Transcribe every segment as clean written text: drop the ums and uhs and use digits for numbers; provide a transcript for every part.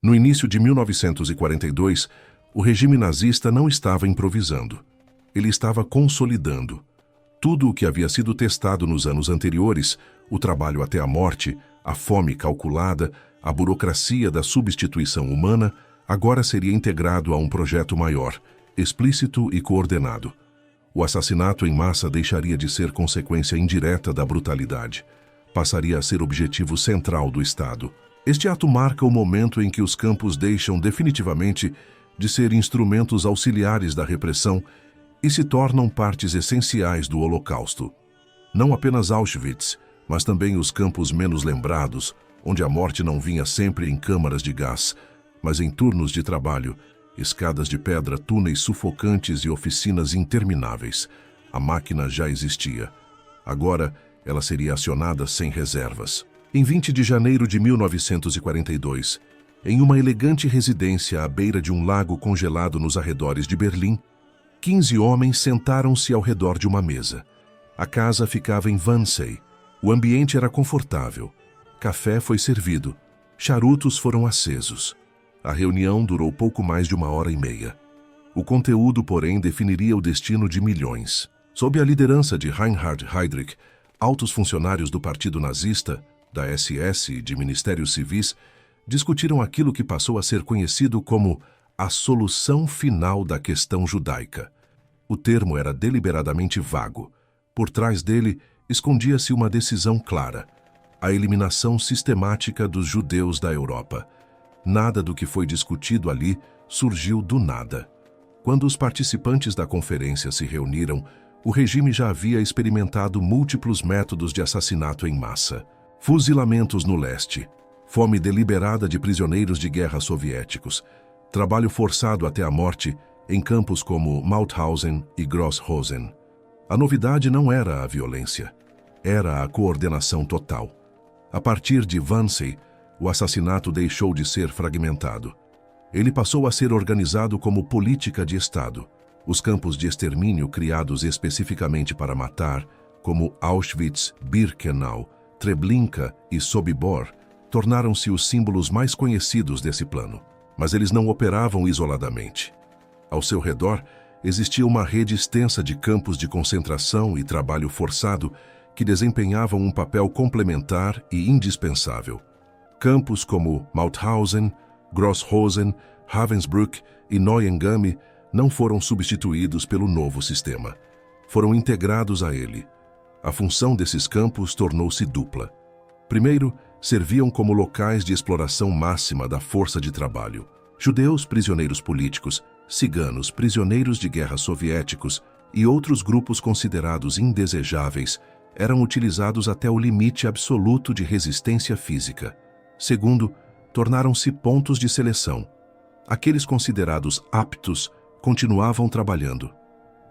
No início de 1942, o regime nazista não estava improvisando. Ele estava consolidando. Tudo o que havia sido testado nos anos anteriores, o trabalho até a morte, a fome calculada, a burocracia da substituição humana, agora seria integrado a um projeto maior, explícito e coordenado. O assassinato em massa deixaria de ser consequência indireta da brutalidade. Passaria a ser objetivo central do Estado. Este ato marca o momento em que os campos deixam definitivamente de ser instrumentos auxiliares da repressão e se tornam partes essenciais do Holocausto. Não apenas Auschwitz, mas também os campos menos lembrados, onde a morte não vinha sempre em câmaras de gás, mas em turnos de trabalho, escadas de pedra, túneis sufocantes e oficinas intermináveis. A máquina já existia. Agora, ela seria acionada sem reservas. Em 20 de janeiro de 1942, em uma elegante residência à beira de um lago congelado nos arredores de Berlim, 15 homens sentaram-se ao redor de uma mesa. A casa ficava em Wannsee. O ambiente era confortável. Café foi servido. Charutos foram acesos. A reunião durou pouco mais de 1h30. O conteúdo, porém, definiria o destino de milhões. Sob a liderança de Reinhard Heydrich, altos funcionários do Partido Nazista, da SS e de ministérios civis, discutiram aquilo que passou a ser conhecido como a solução final da questão judaica. O termo era deliberadamente vago. Por trás dele, escondia-se uma decisão clara: a eliminação sistemática dos judeus da Europa. Nada do que foi discutido ali surgiu do nada. Quando os participantes da conferência se reuniram, o regime já havia experimentado múltiplos métodos de assassinato em massa. Fuzilamentos no leste, fome deliberada de prisioneiros de guerra soviéticos, trabalho forçado até a morte em campos como Mauthausen e Grossrosen. A novidade não era a violência, era a coordenação total. A partir de Wannsee, o assassinato deixou de ser fragmentado. Ele passou a ser organizado como política de Estado. Os campos de extermínio criados especificamente para matar, como Auschwitz, Birkenau, Treblinka e Sobibor, tornaram-se os símbolos mais conhecidos desse plano. Mas eles não operavam isoladamente. Ao seu redor, existia uma rede extensa de campos de concentração e trabalho forçado que desempenhavam um papel complementar e indispensável. Campos como Mauthausen, Grossrosen, Ravensbrück e Neuengamme não foram substituídos pelo novo sistema. Foram integrados a ele. A função desses campos tornou-se dupla. Primeiro, serviam como locais de exploração máxima da força de trabalho. Judeus, prisioneiros políticos, ciganos, prisioneiros de guerra soviéticos e outros grupos considerados indesejáveis eram utilizados até o limite absoluto de resistência física. Segundo, tornaram-se pontos de seleção. Aqueles considerados aptos continuavam trabalhando.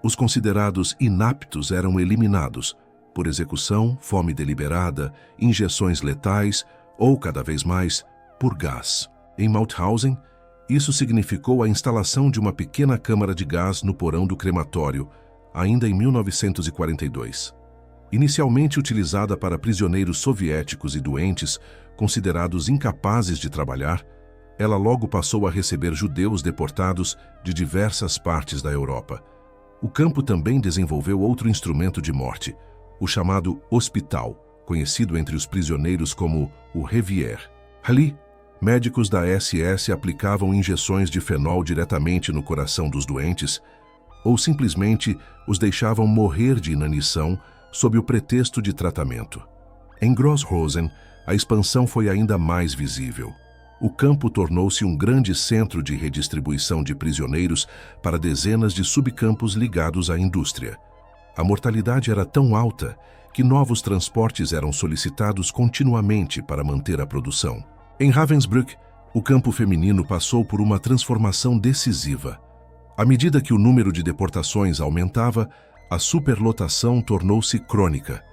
Os considerados inaptos eram eliminados por execução, fome deliberada, injeções letais ou, cada vez mais, por gás. Em Mauthausen, isso significou a instalação de uma pequena câmara de gás no porão do crematório, ainda em 1942. Inicialmente utilizada para prisioneiros soviéticos e doentes, considerados incapazes de trabalhar, ela logo passou a receber judeus deportados de diversas partes da Europa. O campo também desenvolveu outro instrumento de morte, o chamado hospital, conhecido entre os prisioneiros como o Revier. Ali, médicos da SS aplicavam injeções de fenol diretamente no coração dos doentes ou simplesmente os deixavam morrer de inanição sob o pretexto de tratamento. Em Grossrosen, a expansão foi ainda mais visível. O campo tornou-se um grande centro de redistribuição de prisioneiros para dezenas de subcampos ligados à indústria. A mortalidade era tão alta que novos transportes eram solicitados continuamente para manter a produção. Em Ravensbrück, o campo feminino passou por uma transformação decisiva. À medida que o número de deportações aumentava, a superlotação tornou-se crônica.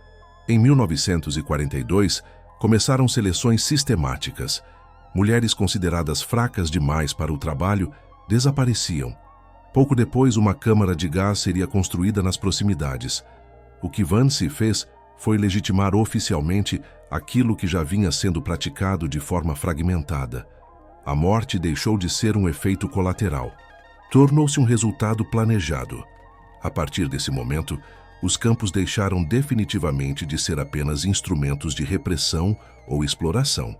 Em 1942, começaram seleções sistemáticas. Mulheres consideradas fracas demais para o trabalho desapareciam. Pouco depois, uma câmara de gás seria construída nas proximidades. O que Wannsee fez foi legitimar oficialmente aquilo que já vinha sendo praticado de forma fragmentada. A morte deixou de ser um efeito colateral. Tornou-se um resultado planejado. A partir desse momento, os campos deixaram definitivamente de ser apenas instrumentos de repressão ou exploração.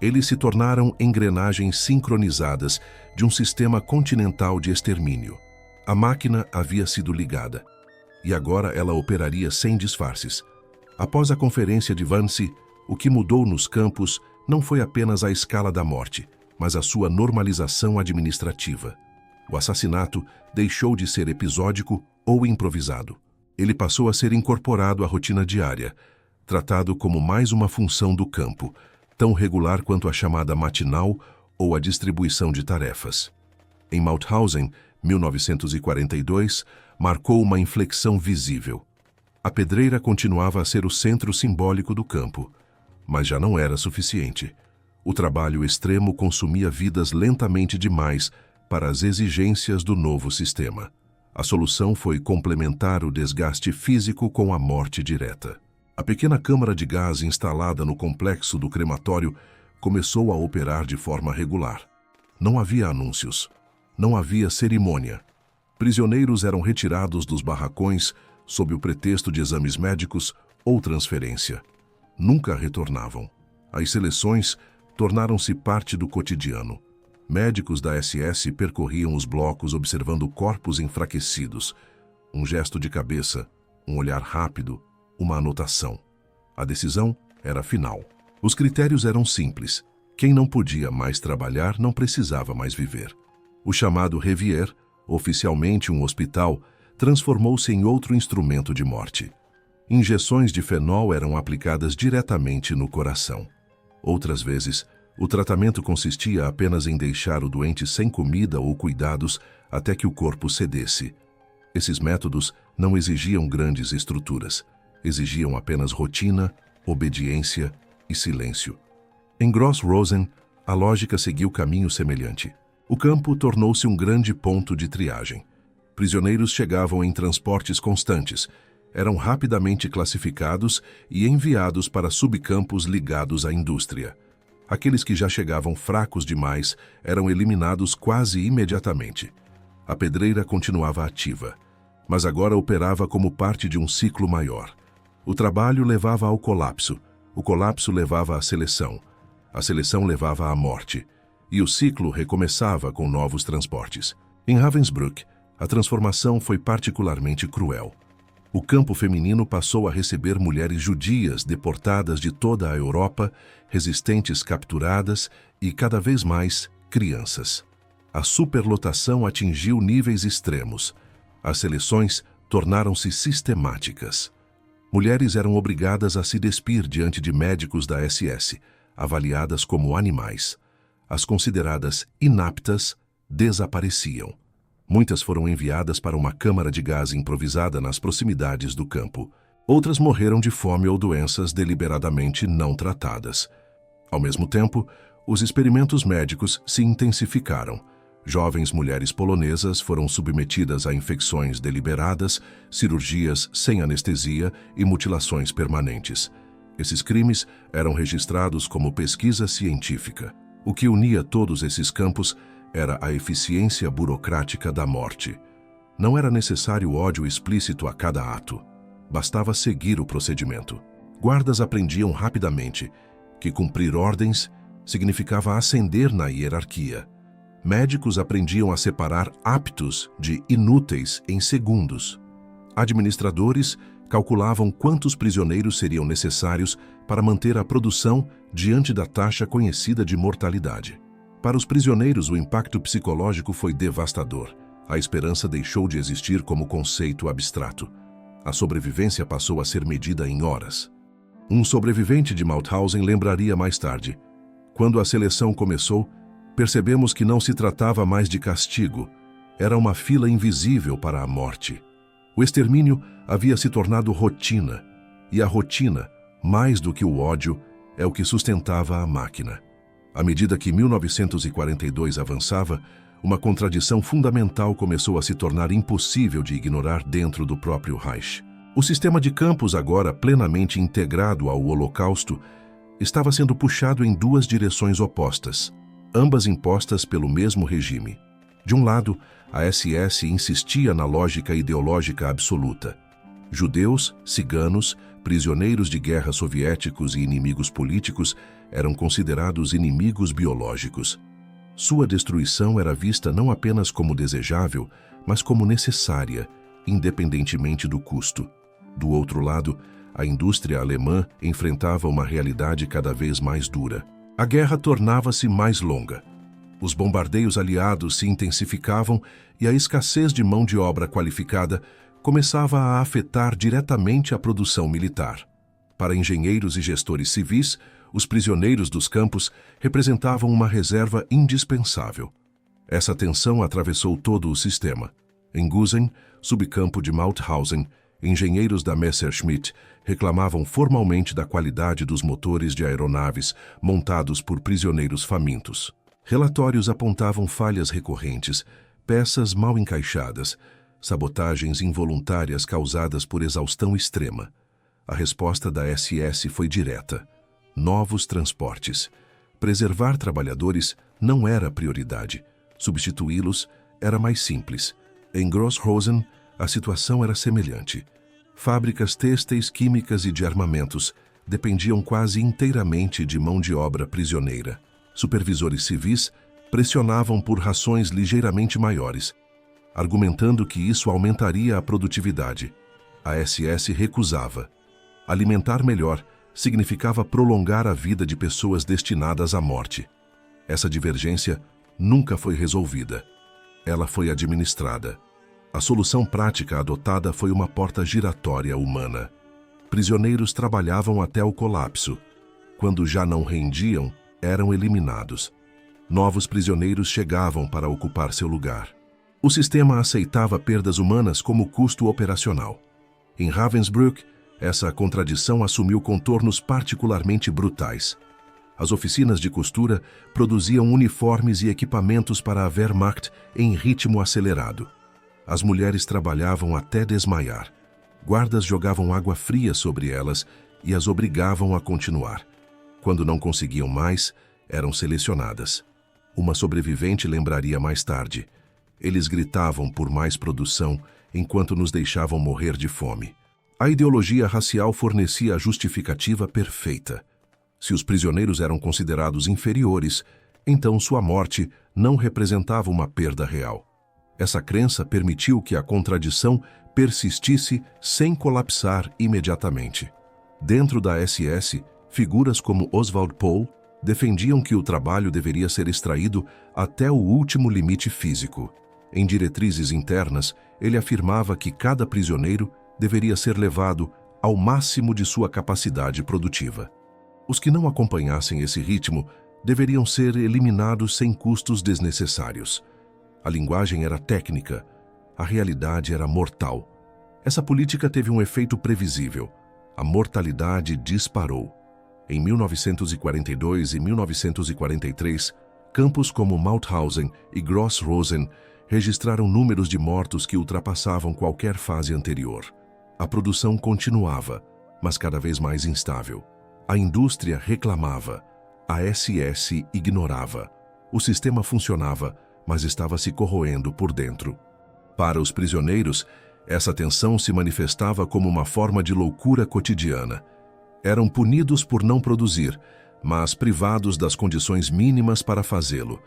Eles se tornaram engrenagens sincronizadas de um sistema continental de extermínio. A máquina havia sido ligada, e agora ela operaria sem disfarces. Após a conferência de Wannsee, o que mudou nos campos não foi apenas a escala da morte, mas a sua normalização administrativa. O assassinato deixou de ser episódico ou improvisado. Ele passou a ser incorporado à rotina diária, tratado como mais uma função do campo, tão regular quanto a chamada matinal ou a distribuição de tarefas. Em Mauthausen, 1942, marcou uma inflexão visível. A pedreira continuava a ser o centro simbólico do campo, mas já não era suficiente. O trabalho extremo consumia vidas lentamente demais para as exigências do novo sistema. A solução foi complementar o desgaste físico com a morte direta. A pequena câmara de gás instalada no complexo do crematório começou a operar de forma regular. Não havia anúncios. Não havia cerimônia. Prisioneiros eram retirados dos barracões sob o pretexto de exames médicos ou transferência. Nunca retornavam. As seleções tornaram-se parte do cotidiano. Médicos da SS percorriam os blocos observando corpos enfraquecidos. Um gesto de cabeça, um olhar rápido, uma anotação. A decisão era final. Os critérios eram simples. Quem não podia mais trabalhar não precisava mais viver. O chamado Revier, oficialmente um hospital, transformou-se em outro instrumento de morte. Injeções de fenol eram aplicadas diretamente no coração. Outras vezes, o tratamento consistia apenas em deixar o doente sem comida ou cuidados até que o corpo cedesse. Esses métodos não exigiam grandes estruturas. Exigiam apenas rotina, obediência e silêncio. Em Gross Rosen, a lógica seguiu caminho semelhante. O campo tornou-se um grande ponto de triagem. Prisioneiros chegavam em transportes constantes, eram rapidamente classificados e enviados para subcampos ligados à indústria. Aqueles que já chegavam fracos demais eram eliminados quase imediatamente. A pedreira continuava ativa, mas agora operava como parte de um ciclo maior. O trabalho levava ao colapso, o colapso levava à seleção, a seleção levava à morte, e o ciclo recomeçava com novos transportes. Em Ravensbrück, a transformação foi particularmente cruel. O campo feminino passou a receber mulheres judias deportadas de toda a Europa, resistentes capturadas e, cada vez mais, crianças. A superlotação atingiu níveis extremos. As seleções tornaram-se sistemáticas. Mulheres eram obrigadas a se despir diante de médicos da SS, avaliadas como animais. As consideradas inaptas desapareciam. Muitas foram enviadas para uma câmara de gás improvisada nas proximidades do campo. Outras morreram de fome ou doenças deliberadamente não tratadas. Ao mesmo tempo, os experimentos médicos se intensificaram. Jovens mulheres polonesas foram submetidas a infecções deliberadas, cirurgias sem anestesia e mutilações permanentes. Esses crimes eram registrados como pesquisa científica. O que unia todos esses campos era a eficiência burocrática da morte. Não era necessário ódio explícito a cada ato. Bastava seguir o procedimento. Guardas aprendiam rapidamente que cumprir ordens significava ascender na hierarquia. Médicos aprendiam a separar aptos de inúteis em segundos. Administradores calculavam quantos prisioneiros seriam necessários para manter a produção diante da taxa conhecida de mortalidade. Para os prisioneiros, o impacto psicológico foi devastador. A esperança deixou de existir como conceito abstrato. A sobrevivência passou a ser medida em horas. Um sobrevivente de Mauthausen lembraria mais tarde: quando a seleção começou, percebemos que não se tratava mais de castigo. Era uma fila invisível para a morte. O extermínio havia se tornado rotina, e a rotina, mais do que o ódio, é o que sustentava a máquina. À medida que 1942 avançava, uma contradição fundamental começou a se tornar impossível de ignorar dentro do próprio Reich. O sistema de campos, agora plenamente integrado ao Holocausto, estava sendo puxado em duas direções opostas. ambas impostas pelo mesmo regime. De um lado, a SS insistia na lógica ideológica absoluta. Judeus, ciganos, prisioneiros de guerra soviéticos e inimigos políticos eram considerados inimigos biológicos. Sua destruição era vista não apenas como desejável, mas como necessária, independentemente do custo. Do outro lado, a indústria alemã enfrentava uma realidade cada vez mais dura. A guerra tornava-se mais longa. Os bombardeios aliados se intensificavam e a escassez de mão de obra qualificada começava a afetar diretamente a produção militar. Para engenheiros e gestores civis, os prisioneiros dos campos representavam uma reserva indispensável. Essa tensão atravessou todo o sistema. Em Gusen, subcampo de Mauthausen, engenheiros da Messerschmitt reclamavam formalmente da qualidade dos motores de aeronaves montados por prisioneiros famintos. Relatórios apontavam falhas recorrentes, peças mal encaixadas, sabotagens involuntárias causadas por exaustão extrema. A resposta da SS foi direta. Novos transportes. Preservar trabalhadores não era prioridade. Substituí-los era mais simples. Em Grossrosen, a situação era semelhante. Fábricas têxteis, químicas e de armamentos dependiam quase inteiramente de mão de obra prisioneira. Supervisores civis pressionavam por rações ligeiramente maiores, argumentando que isso aumentaria a produtividade. A SS recusava. Alimentar melhor significava prolongar a vida de pessoas destinadas à morte. Essa divergência nunca foi resolvida. Ela foi administrada. A solução prática adotada foi uma porta giratória humana. Prisioneiros trabalhavam até o colapso. Quando já não rendiam, eram eliminados. Novos prisioneiros chegavam para ocupar seu lugar. O sistema aceitava perdas humanas como custo operacional. Em Ravensbrück, essa contradição assumiu contornos particularmente brutais. As oficinas de costura produziam uniformes e equipamentos para a Wehrmacht em ritmo acelerado. As mulheres trabalhavam até desmaiar. Guardas jogavam água fria sobre elas e as obrigavam a continuar. Quando não conseguiam mais, eram selecionadas. Uma sobrevivente lembraria mais tarde. Eles gritavam por mais produção enquanto nos deixavam morrer de fome. A ideologia racial fornecia a justificativa perfeita. Se os prisioneiros eram considerados inferiores, então sua morte não representava uma perda real. Essa crença permitiu que a contradição persistisse sem colapsar imediatamente. Dentro da SS, figuras como Oswald Pohl defendiam que o trabalho deveria ser extraído até o último limite físico. Em diretrizes internas, ele afirmava que cada prisioneiro deveria ser levado ao máximo de sua capacidade produtiva. Os que não acompanhassem esse ritmo deveriam ser eliminados sem custos desnecessários. A linguagem era técnica, a realidade era mortal. Essa política teve um efeito previsível. A mortalidade disparou. Em 1942 e 1943, campos como Mauthausen e Grossrosen registraram números de mortos que ultrapassavam qualquer fase anterior. A produção continuava, mas cada vez mais instável. A indústria reclamava. A SS ignorava. O sistema funcionava, mas estava se corroendo por dentro. Para os prisioneiros, essa tensão se manifestava como uma forma de loucura cotidiana. Eram punidos por não produzir, mas privados das condições mínimas para fazê-lo.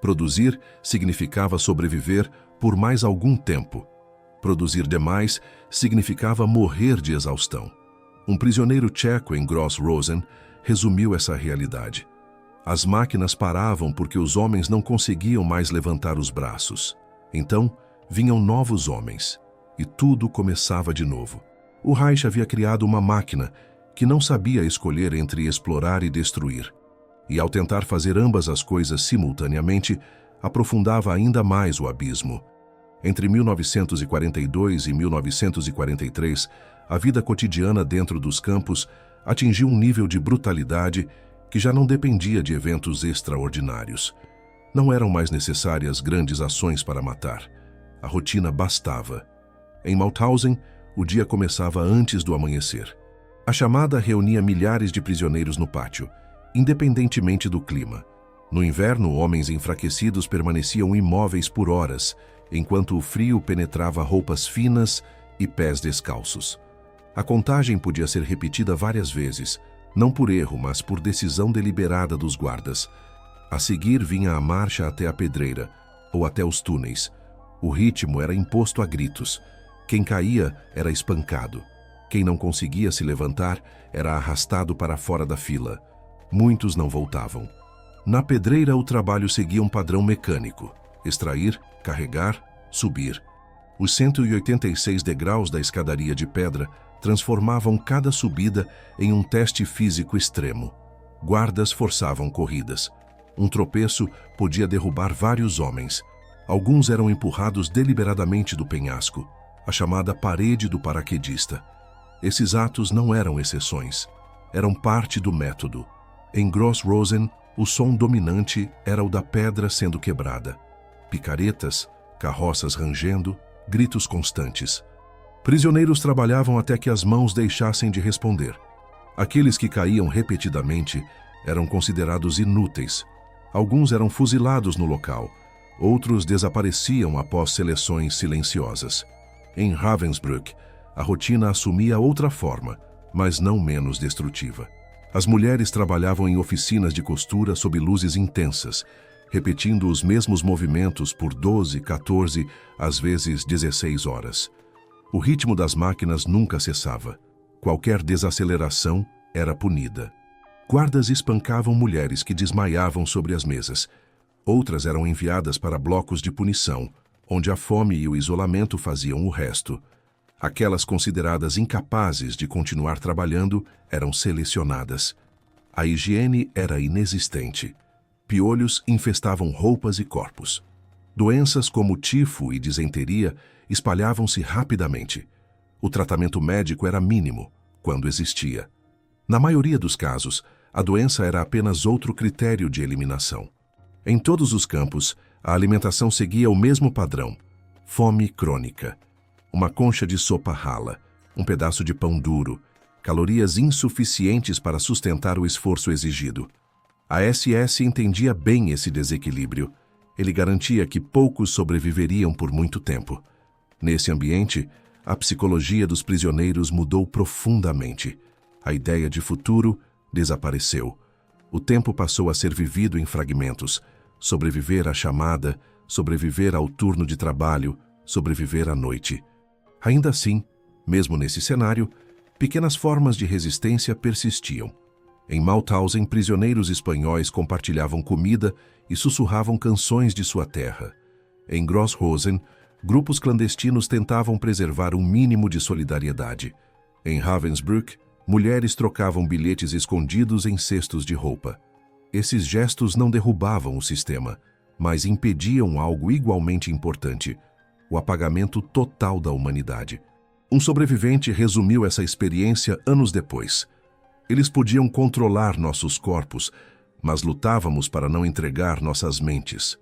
Produzir significava sobreviver por mais algum tempo. Produzir demais significava morrer de exaustão. Um prisioneiro tcheco em Grossrosen resumiu essa realidade. As máquinas paravam porque os homens não conseguiam mais levantar os braços. Então, vinham novos homens, e tudo começava de novo. O Reich havia criado uma máquina que não sabia escolher entre explorar e destruir. E ao tentar fazer ambas as coisas simultaneamente, aprofundava ainda mais o abismo. Entre 1942 e 1943, a vida cotidiana dentro dos campos atingiu um nível de brutalidade que já não dependia de eventos extraordinários. Não eram mais necessárias grandes ações para matar. A rotina bastava. Em Mauthausen, o dia começava antes do amanhecer. A chamada reunia milhares de prisioneiros no pátio, independentemente do clima. No inverno, homens enfraquecidos permaneciam imóveis por horas, enquanto o frio penetrava roupas finas e pés descalços. A contagem podia ser repetida várias vezes, não por erro, mas por decisão deliberada dos guardas. A seguir vinha a marcha até a pedreira, ou até os túneis. O ritmo era imposto a gritos. Quem caía era espancado. Quem não conseguia se levantar era arrastado para fora da fila. Muitos não voltavam. Na pedreira, o trabalho seguia um padrão mecânico: extrair, carregar, subir. Os 186 degraus da escadaria de pedra transformavam cada subida em um teste físico extremo. Guardas forçavam corridas. Um tropeço podia derrubar vários homens. Alguns eram empurrados deliberadamente do penhasco, a chamada parede do paraquedista. Esses atos não eram exceções. Eram parte do método. Em Gross Rosen, o som dominante era o da pedra sendo quebrada. Picaretas, carroças rangendo, gritos constantes. Prisioneiros trabalhavam até que as mãos deixassem de responder. Aqueles que caíam repetidamente eram considerados inúteis. Alguns eram fuzilados no local, outros desapareciam após seleções silenciosas. Em Ravensbrück, a rotina assumia outra forma, mas não menos destrutiva. As mulheres trabalhavam em oficinas de costura sob luzes intensas, repetindo os mesmos movimentos por 12, 14, às vezes 16 horas. O ritmo das máquinas nunca cessava. Qualquer desaceleração era punida. Guardas espancavam mulheres que desmaiavam sobre as mesas. Outras eram enviadas para blocos de punição, onde a fome e o isolamento faziam o resto. Aquelas consideradas incapazes de continuar trabalhando eram selecionadas. A higiene era inexistente. Piolhos infestavam roupas e corpos. Doenças como tifo e disenteria espalhavam-se rapidamente. O tratamento médico era mínimo, quando existia. Na maioria dos casos, a doença era apenas outro critério de eliminação. Em todos os campos, a alimentação seguia o mesmo padrão: fome crônica. Uma concha de sopa rala, um pedaço de pão duro, calorias insuficientes para sustentar o esforço exigido. A SS entendia bem esse desequilíbrio. Ele garantia que poucos sobreviveriam por muito tempo. Nesse ambiente, a psicologia dos prisioneiros mudou profundamente. A ideia de futuro desapareceu. O tempo passou a ser vivido em fragmentos: sobreviver à chamada, sobreviver ao turno de trabalho, sobreviver à noite. Ainda assim, mesmo nesse cenário, pequenas formas de resistência persistiam. Em Mauthausen, prisioneiros espanhóis compartilhavam comida e sussurravam canções de sua terra. Em Gross Rosen, grupos clandestinos tentavam preservar um mínimo de solidariedade. Em Ravensbrück, mulheres trocavam bilhetes escondidos em cestos de roupa. Esses gestos não derrubavam o sistema, mas impediam algo igualmente importante: o apagamento total da humanidade. Um sobrevivente resumiu essa experiência anos depois. Eles podiam controlar nossos corpos, mas lutávamos para não entregar nossas mentes.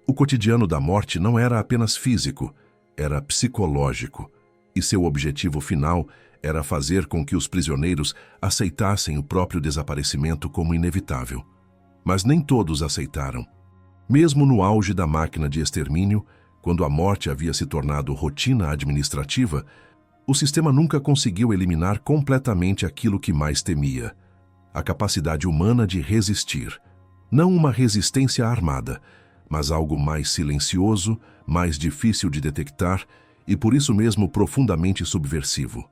O cotidiano da morte não era apenas físico, era psicológico, e seu objetivo final era fazer com que os prisioneiros aceitassem o próprio desaparecimento como inevitável. Mas nem todos aceitaram. Mesmo no auge da máquina de extermínio, quando a morte havia se tornado rotina administrativa, o sistema nunca conseguiu eliminar completamente aquilo que mais temia: a capacidade humana de resistir. Não uma resistência armada, mas algo mais silencioso, mais difícil de detectar e por isso mesmo profundamente subversivo.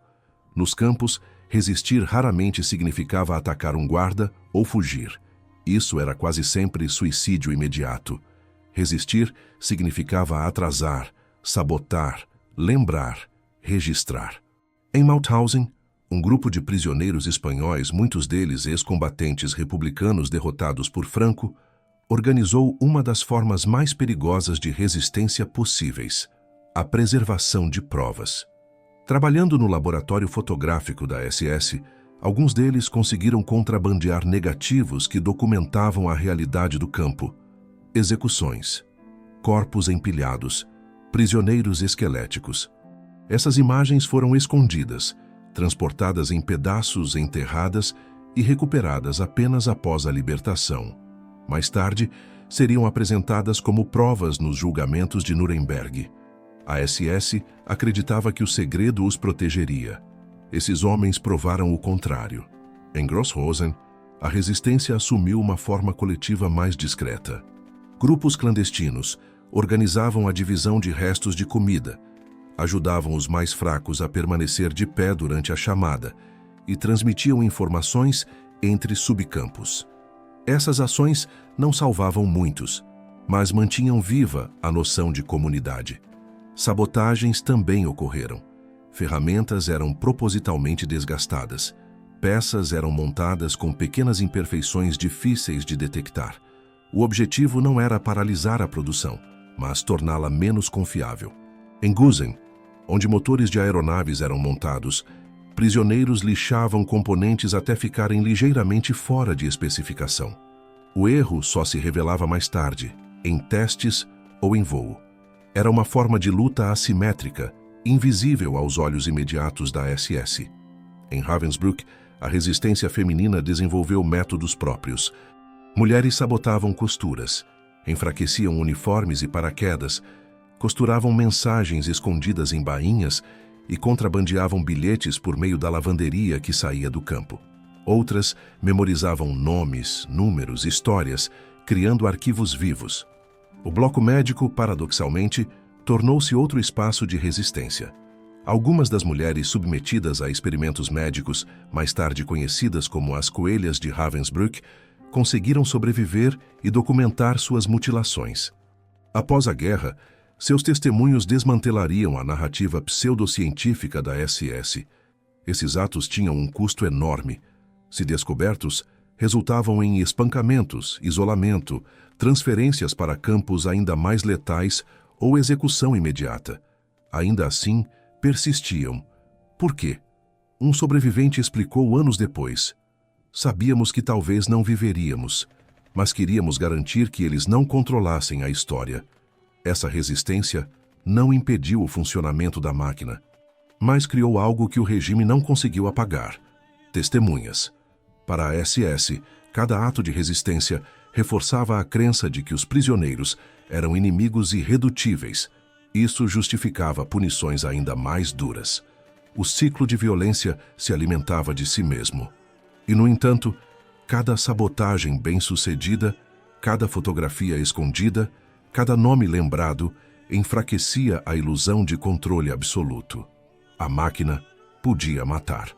Nos campos, resistir raramente significava atacar um guarda ou fugir. Isso era quase sempre suicídio imediato. Resistir significava atrasar, sabotar, lembrar, registrar. Em Mauthausen, um grupo de prisioneiros espanhóis, muitos deles ex-combatentes republicanos derrotados por Franco, organizou uma das formas mais perigosas de resistência possíveis: a preservação de provas. Trabalhando no laboratório fotográfico da SS, alguns deles conseguiram contrabandear negativos que documentavam a realidade do campo: execuções, corpos empilhados, prisioneiros esqueléticos. Essas imagens foram escondidas, transportadas em pedaços, enterradas e recuperadas apenas após a libertação. Mais tarde, seriam apresentadas como provas nos julgamentos de Nuremberg. A SS acreditava que o segredo os protegeria. Esses homens provaram o contrário. Em Grossrosen, a resistência assumiu uma forma coletiva mais discreta. Grupos clandestinos organizavam a divisão de restos de comida, ajudavam os mais fracos a permanecer de pé durante a chamada e transmitiam informações entre subcampos. Essas ações não salvavam muitos, mas mantinham viva a noção de comunidade. Sabotagens também ocorreram. Ferramentas eram propositalmente desgastadas. Peças eram montadas com pequenas imperfeições difíceis de detectar. O objetivo não era paralisar a produção, mas torná-la menos confiável. Em Gusen, onde motores de aeronaves eram montados, prisioneiros lixavam componentes até ficarem ligeiramente fora de especificação. O erro só se revelava mais tarde, em testes ou em voo. Era uma forma de luta assimétrica, invisível aos olhos imediatos da SS. Em Ravensbrück, a resistência feminina desenvolveu métodos próprios. Mulheres sabotavam costuras, enfraqueciam uniformes e paraquedas, costuravam mensagens escondidas em bainhas e contrabandeavam bilhetes por meio da lavanderia que saía do campo. Outras memorizavam nomes, números, histórias, criando arquivos vivos. O bloco médico, paradoxalmente, tornou-se outro espaço de resistência. Algumas das mulheres submetidas a experimentos médicos, mais tarde conhecidas como as coelhas de Ravensbrück, conseguiram sobreviver e documentar suas mutilações. Após a guerra, seus testemunhos desmantelariam a narrativa pseudocientífica da SS. Esses atos tinham um custo enorme. Se descobertos, resultavam em espancamentos, isolamento, transferências para campos ainda mais letais ou execução imediata. Ainda assim, persistiam. Por quê? Um sobrevivente explicou anos depois. Sabíamos que talvez não viveríamos, mas queríamos garantir que eles não controlassem a história. Essa resistência não impediu o funcionamento da máquina, mas criou algo que o regime não conseguiu apagar: testemunhas. Para a SS, cada ato de resistência reforçava a crença de que os prisioneiros eram inimigos irredutíveis. Isso justificava punições ainda mais duras. O ciclo de violência se alimentava de si mesmo. E, no entanto, cada sabotagem bem-sucedida, cada fotografia escondida, cada nome lembrado, enfraquecia a ilusão de controle absoluto. A máquina podia matar,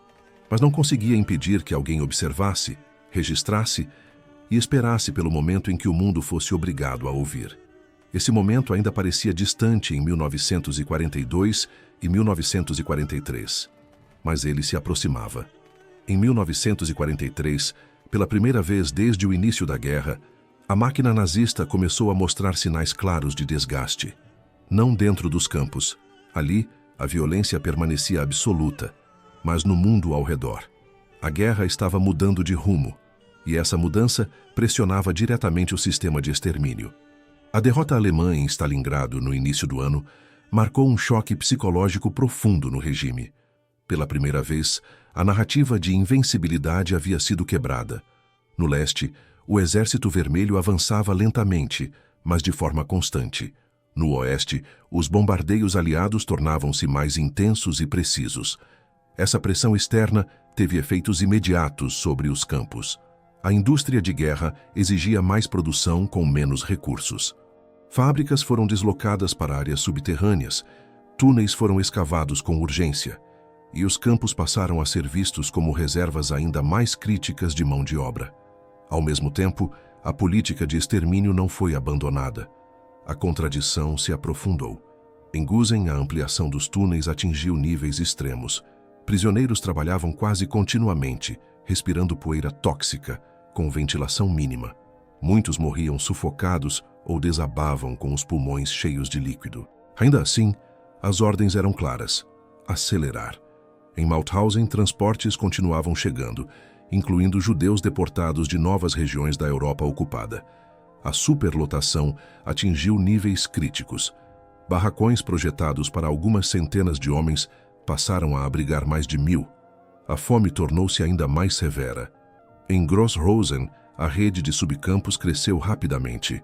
mas não conseguia impedir que alguém observasse, registrasse e esperasse pelo momento em que o mundo fosse obrigado a ouvir. Esse momento ainda parecia distante em 1942 e 1943, mas ele se aproximava. Em 1943, pela primeira vez desde o início da guerra, a máquina nazista começou a mostrar sinais claros de desgaste. Não dentro dos campos. Ali, a violência permanecia absoluta, mas no mundo ao redor. A guerra estava mudando de rumo, e essa mudança pressionava diretamente o sistema de extermínio. A derrota alemã em Stalingrado no início do ano marcou um choque psicológico profundo no regime. Pela primeira vez, a narrativa de invencibilidade havia sido quebrada. No leste, o Exército Vermelho avançava lentamente, mas de forma constante. No oeste, os bombardeios aliados tornavam-se mais intensos e precisos. Essa pressão externa teve efeitos imediatos sobre os campos. A indústria de guerra exigia mais produção com menos recursos. Fábricas foram deslocadas para áreas subterrâneas, túneis foram escavados com urgência, e os campos passaram a ser vistos como reservas ainda mais críticas de mão de obra. Ao mesmo tempo, a política de extermínio não foi abandonada. A contradição se aprofundou. Em Gusen, a ampliação dos túneis atingiu níveis extremos. Prisioneiros trabalhavam quase continuamente, respirando poeira tóxica, com ventilação mínima. Muitos morriam sufocados ou desabavam com os pulmões cheios de líquido. Ainda assim, as ordens eram claras: acelerar. Em Mauthausen, transportes continuavam chegando, incluindo judeus deportados de novas regiões da Europa ocupada. A superlotação atingiu níveis críticos. Barracões projetados para algumas centenas de homens passaram a abrigar mais de 1000. A fome tornou-se ainda mais severa. Em Grossrosen, A rede de subcampos cresceu rapidamente.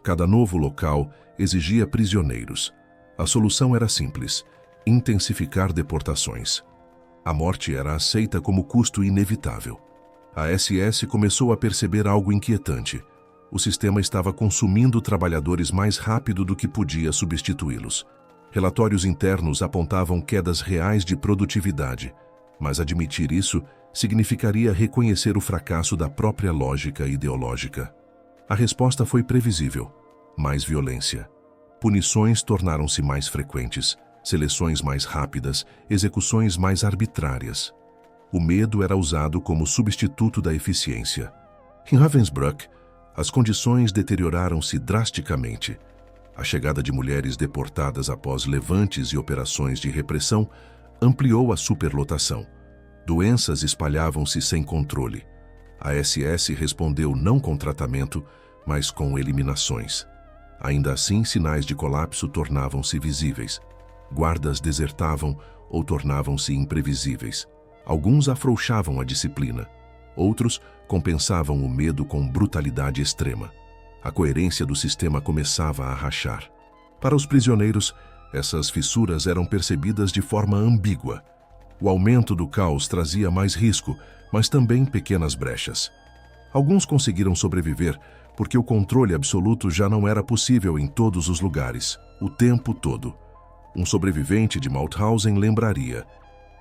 Cada novo local exigia prisioneiros. A solução era simples: intensificar deportações. A morte era aceita como custo inevitável. A SS começou a perceber algo inquietante. O sistema estava consumindo trabalhadores mais rápido do que podia substituí-los. Relatórios internos apontavam quedas reais de produtividade, mas admitir isso significaria reconhecer o fracasso da própria lógica ideológica. A resposta foi previsível: mais violência. Punições tornaram-se mais frequentes, seleções mais rápidas, execuções mais arbitrárias. O medo era usado como substituto da eficiência. Em Ravensbrück, as condições deterioraram-se drasticamente. A chegada de mulheres deportadas após levantes e operações de repressão ampliou a superlotação. Doenças espalhavam-se sem controle. A SS respondeu não com tratamento, mas com eliminações. Ainda assim, sinais de colapso tornavam-se visíveis. Guardas desertavam ou tornavam-se imprevisíveis. Alguns afrouxavam a disciplina. Outros compensavam o medo com brutalidade extrema. A coerência do sistema começava a rachar. Para os prisioneiros, essas fissuras eram percebidas de forma ambígua. O aumento do caos trazia mais risco, mas também pequenas brechas. Alguns conseguiram sobreviver porque o controle absoluto já não era possível em todos os lugares, o tempo todo. Um sobrevivente de Mauthausen lembraria: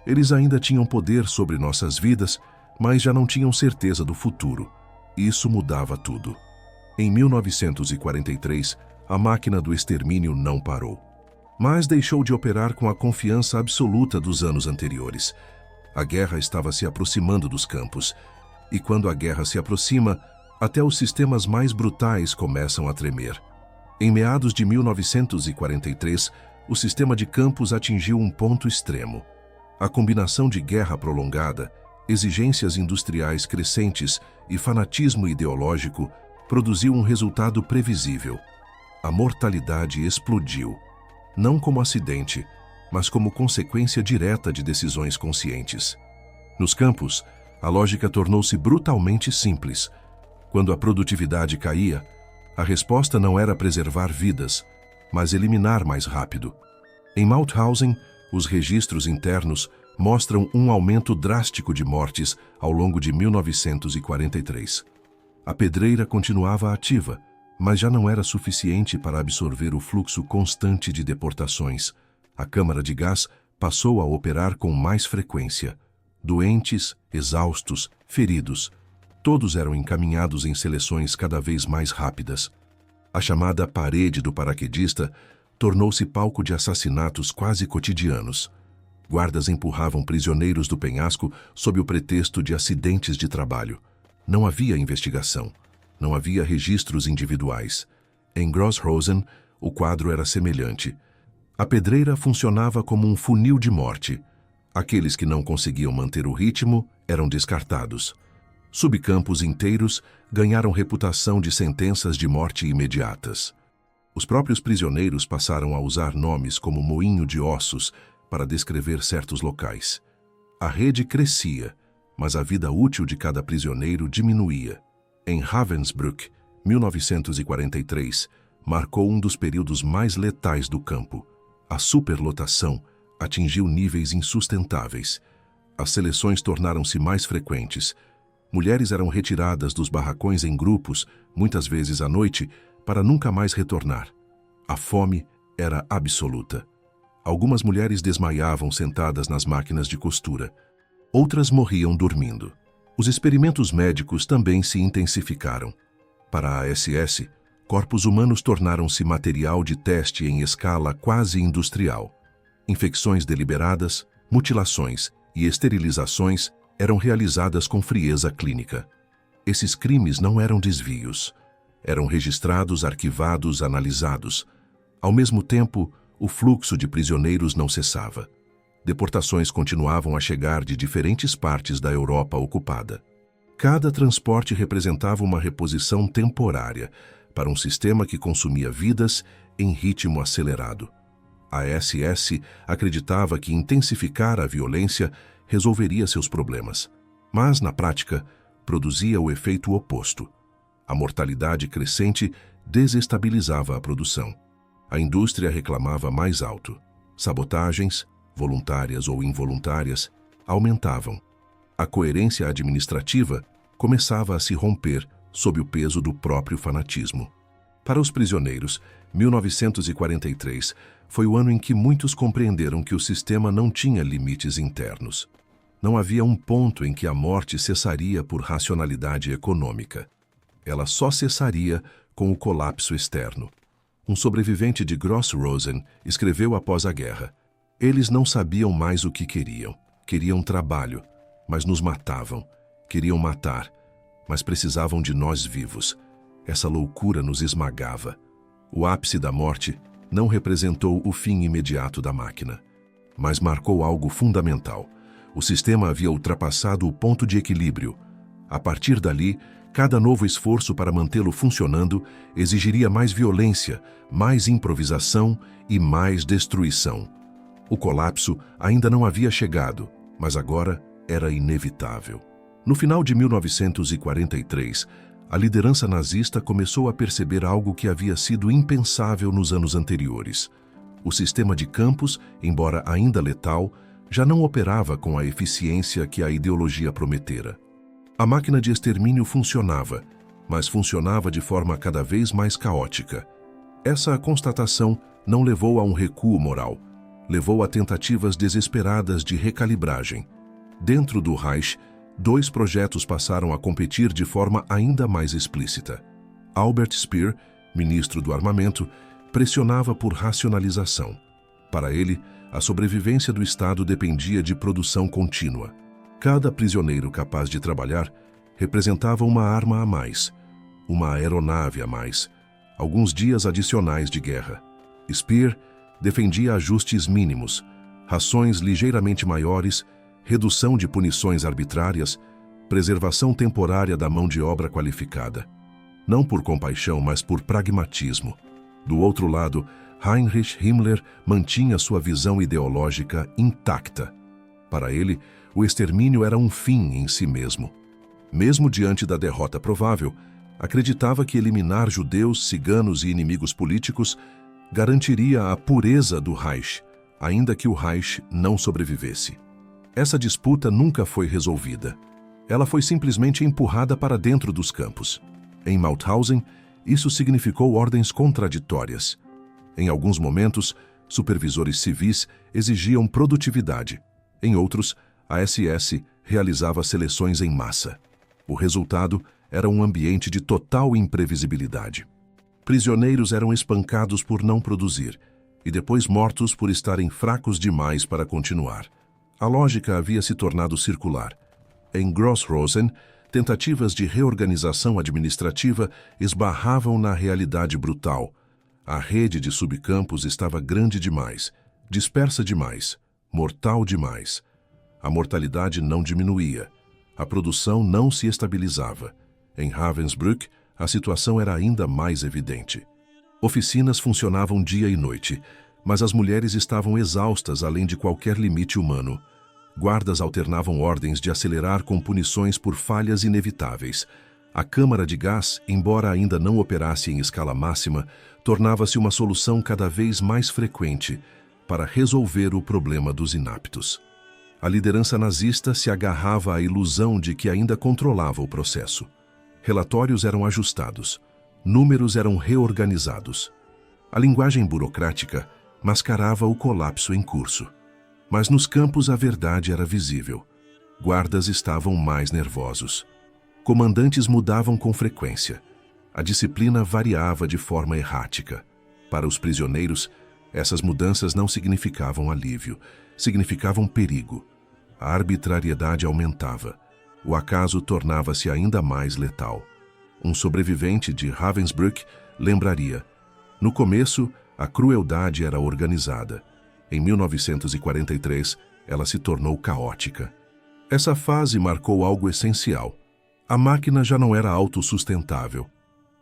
eles ainda tinham poder sobre nossas vidas, mas já não tinham certeza do futuro. Isso mudava tudo. Em 1943, a máquina do extermínio não parou, mas deixou de operar com a confiança absoluta dos anos anteriores. A guerra estava se aproximando dos campos, e quando a guerra se aproxima, até os sistemas mais brutais começam a tremer. Em meados de 1943, o sistema de campos atingiu um ponto extremo. A combinação de guerra prolongada, exigências industriais crescentes e fanatismo ideológico produziu um resultado previsível. A mortalidade explodiu, não como acidente, mas como consequência direta de decisões conscientes. Nos campos, a lógica tornou-se brutalmente simples. Quando a produtividade caía, a resposta não era preservar vidas, mas eliminar mais rápido. Em Mauthausen, os registros internos mostram um aumento drástico de mortes ao longo de 1943. A pedreira continuava ativa, mas já não era suficiente para absorver o fluxo constante de deportações. A câmara de gás passou a operar com mais frequência. Doentes, exaustos, feridos, todos eram encaminhados em seleções cada vez mais rápidas. A chamada parede do paraquedista tornou-se palco de assassinatos quase cotidianos. Guardas empurravam prisioneiros do penhasco sob o pretexto de acidentes de trabalho. Não havia investigação. Não havia registros individuais. Em Grossrosen, o quadro era semelhante. A pedreira funcionava como um funil de morte. Aqueles que não conseguiam manter o ritmo eram descartados. Subcampos inteiros ganharam reputação de sentenças de morte imediatas. Os próprios prisioneiros passaram a usar nomes como moinho de ossos para descrever certos locais. A rede crescia, mas a vida útil de cada prisioneiro diminuía. Em Ravensbrück, 1943, marcou um dos períodos mais letais do campo. A superlotação atingiu níveis insustentáveis. As seleções tornaram-se mais frequentes. Mulheres eram retiradas dos barracões em grupos, muitas vezes à noite, para nunca mais retornar. A fome era absoluta. Algumas mulheres desmaiavam sentadas nas máquinas de costura. Outras morriam dormindo. Os experimentos médicos também se intensificaram. Para a SS, corpos humanos tornaram-se material de teste em escala quase industrial. Infecções deliberadas, mutilações e esterilizações eram realizadas com frieza clínica. Esses crimes não eram desvios. Eram registrados, arquivados, analisados. Ao mesmo tempo, o fluxo de prisioneiros não cessava. Deportações continuavam a chegar de diferentes partes da Europa ocupada. Cada transporte representava uma reposição temporária para um sistema que consumia vidas em ritmo acelerado. A SS acreditava que intensificar a violência resolveria seus problemas, mas, na prática, produzia o efeito oposto. A mortalidade crescente desestabilizava a produção. A indústria reclamava mais alto. Sabotagens, voluntárias ou involuntárias, aumentavam. A coerência administrativa começava a se romper sob o peso do próprio fanatismo. Para os prisioneiros, 1943 foi o ano em que muitos compreenderam que o sistema não tinha limites internos. Não havia um ponto em que a morte cessaria por racionalidade econômica. Ela só cessaria com o colapso externo. Um sobrevivente de Gross Rosen escreveu após a guerra: "Eles não sabiam mais o que queriam. Queriam trabalho, mas nos matavam. Queriam matar, mas precisavam de nós vivos. Essa loucura nos esmagava." O ápice da morte não representou o fim imediato da máquina, mas marcou algo fundamental. O sistema havia ultrapassado o ponto de equilíbrio. A partir dali, cada novo esforço para mantê-lo funcionando exigiria mais violência, mais improvisação e mais destruição. O colapso ainda não havia chegado, mas agora era inevitável. No final de 1943, a liderança nazista começou a perceber algo que havia sido impensável nos anos anteriores. O sistema de campos, embora ainda letal, já não operava com a eficiência que a ideologia prometera. A máquina de extermínio funcionava, mas funcionava de forma cada vez mais caótica. Essa constatação não levou a um recuo moral, levou a tentativas desesperadas de recalibragem. Dentro do Reich, 2 projetos passaram a competir de forma ainda mais explícita. Albert Speer, ministro do armamento, pressionava por racionalização. Para ele, a sobrevivência do Estado dependia de produção contínua. Cada prisioneiro capaz de trabalhar representava uma arma a mais, uma aeronave a mais, alguns dias adicionais de guerra. Speer defendia ajustes mínimos, rações ligeiramente maiores, redução de punições arbitrárias, preservação temporária da mão de obra qualificada. Não por compaixão, mas por pragmatismo. Do outro lado, Heinrich Himmler mantinha sua visão ideológica intacta. Para ele, o extermínio era um fim em si mesmo. Mesmo diante da derrota provável, acreditava que eliminar judeus, ciganos e inimigos políticos garantiria a pureza do Reich, ainda que o Reich não sobrevivesse. Essa disputa nunca foi resolvida. Ela foi simplesmente empurrada para dentro dos campos. Em Mauthausen, isso significou ordens contraditórias. Em alguns momentos, supervisores civis exigiam produtividade. Em outros, a SS realizava seleções em massa. O resultado era um ambiente de total imprevisibilidade. Prisioneiros eram espancados por não produzir e depois mortos por estarem fracos demais para continuar. A lógica havia se tornado circular. Em Gross Rosen, tentativas de reorganização administrativa esbarravam na realidade brutal. A rede de subcampos estava grande demais, dispersa demais, mortal demais. A mortalidade não diminuía. A produção não se estabilizava. Em Ravensbrück, a situação era ainda mais evidente. Oficinas funcionavam dia e noite, mas as mulheres estavam exaustas além de qualquer limite humano. Guardas alternavam ordens de acelerar com punições por falhas inevitáveis. A câmara de gás, embora ainda não operasse em escala máxima, tornava-se uma solução cada vez mais frequente para resolver o problema dos inaptos. A liderança nazista se agarrava à ilusão de que ainda controlava o processo. Relatórios eram ajustados, números eram reorganizados. A linguagem burocrática mascarava o colapso em curso. Mas nos campos a verdade era visível. Guardas estavam mais nervosos. Comandantes mudavam com frequência. A disciplina variava de forma errática. Para os prisioneiros, essas mudanças não significavam alívio, significavam perigo. A arbitrariedade aumentava. O acaso tornava-se ainda mais letal. Um sobrevivente de Ravensbrück lembraria: no começo, a crueldade era organizada. Em 1943, ela se tornou caótica. Essa fase marcou algo essencial. A máquina já não era autossustentável.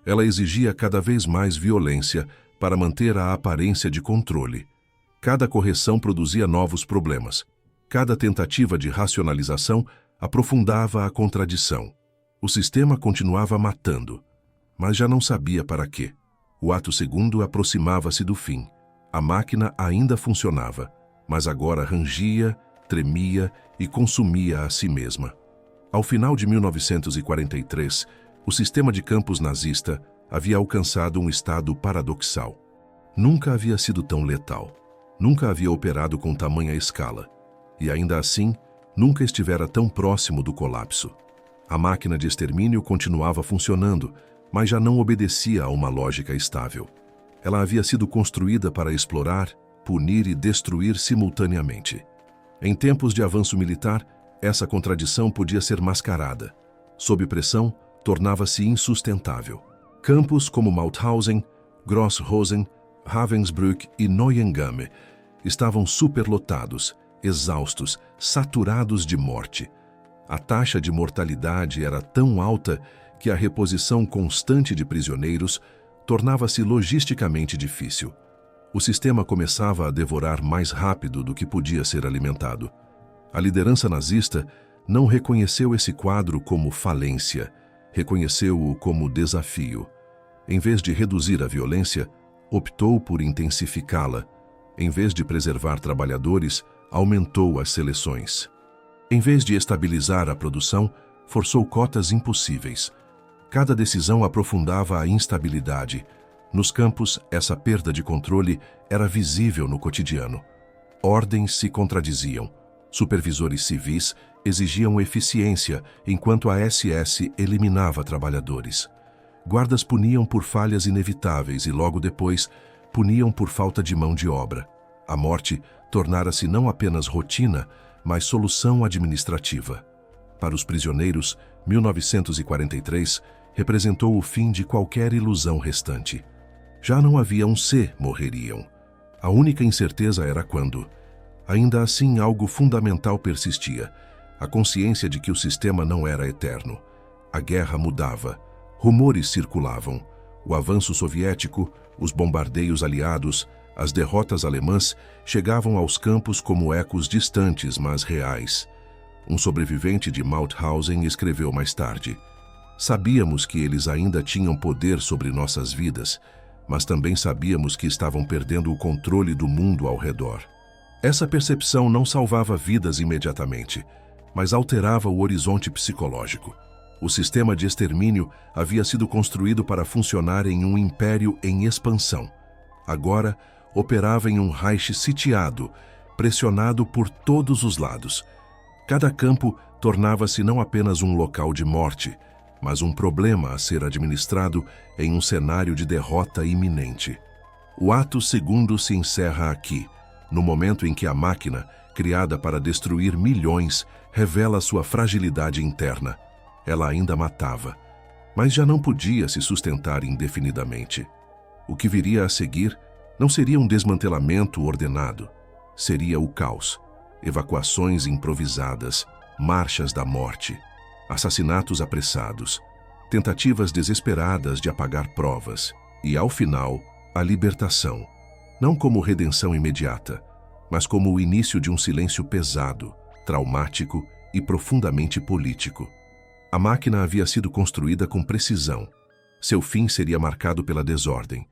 Ela exigia cada vez mais violência para manter a aparência de controle. Cada correção produzia novos problemas. Cada tentativa de racionalização aprofundava a contradição. O sistema continuava matando, mas já não sabia para quê. O ato segundo aproximava-se do fim. A máquina ainda funcionava, mas agora rangia, tremia e consumia a si mesma. Ao final de 1943, o sistema de campos nazista havia alcançado um estado paradoxal. Nunca havia sido tão letal. Nunca havia operado com tamanha escala. E ainda assim, nunca estivera tão próximo do colapso. A máquina de extermínio continuava funcionando, mas já não obedecia a uma lógica estável. Ela havia sido construída para explorar, punir e destruir simultaneamente. Em tempos de avanço militar, essa contradição podia ser mascarada. Sob pressão, tornava-se insustentável. Campos como Mauthausen, Grossrosen, Ravensbrück e Neuengamme estavam superlotados, exaustos, saturados de morte. A taxa de mortalidade era tão alta que a reposição constante de prisioneiros tornava-se logisticamente difícil. O sistema começava a devorar mais rápido do que podia ser alimentado. A liderança nazista não reconheceu esse quadro como falência, reconheceu-o como desafio. Em vez de reduzir a violência, optou por intensificá-la. Em vez de preservar trabalhadores, aumentou as seleções. Em vez de estabilizar a produção, forçou cotas impossíveis. Cada decisão aprofundava a instabilidade. Nos campos, essa perda de controle era visível no cotidiano. Ordens se contradiziam. Supervisores civis exigiam eficiência, enquanto a SS eliminava trabalhadores. Guardas puniam por falhas inevitáveis e, logo depois, puniam por falta de mão de obra. A morte tornara-se não apenas rotina, mas solução administrativa. Para os prisioneiros, 1943 representou o fim de qualquer ilusão restante. Já não havia um se morreriam. A única incerteza era quando. Ainda assim, algo fundamental persistia: a consciência de que o sistema não era eterno. A guerra mudava. Rumores circulavam. O avanço soviético, os bombardeios aliados, as derrotas alemãs chegavam aos campos como ecos distantes, mas reais. Um sobrevivente de Mauthausen escreveu mais tarde: sabíamos que eles ainda tinham poder sobre nossas vidas, mas também sabíamos que estavam perdendo o controle do mundo ao redor. Essa percepção não salvava vidas imediatamente, mas alterava o horizonte psicológico. O sistema de extermínio havia sido construído para funcionar em um império em expansão. Agora, operava em um Reich sitiado, pressionado por todos os lados. Cada campo tornava-se não apenas um local de morte, mas um problema a ser administrado em um cenário de derrota iminente. O ato segundo se encerra aqui, no momento em que a máquina, criada para destruir milhões, revela sua fragilidade interna. Ela ainda matava, mas já não podia se sustentar indefinidamente. O que viria a seguir não seria um desmantelamento ordenado, seria o caos, evacuações improvisadas, marchas da morte, assassinatos apressados, tentativas desesperadas de apagar provas e, ao final, a libertação, não como redenção imediata, mas como o início de um silêncio pesado, traumático e profundamente político. A máquina havia sido construída com precisão. Seu fim seria marcado pela desordem.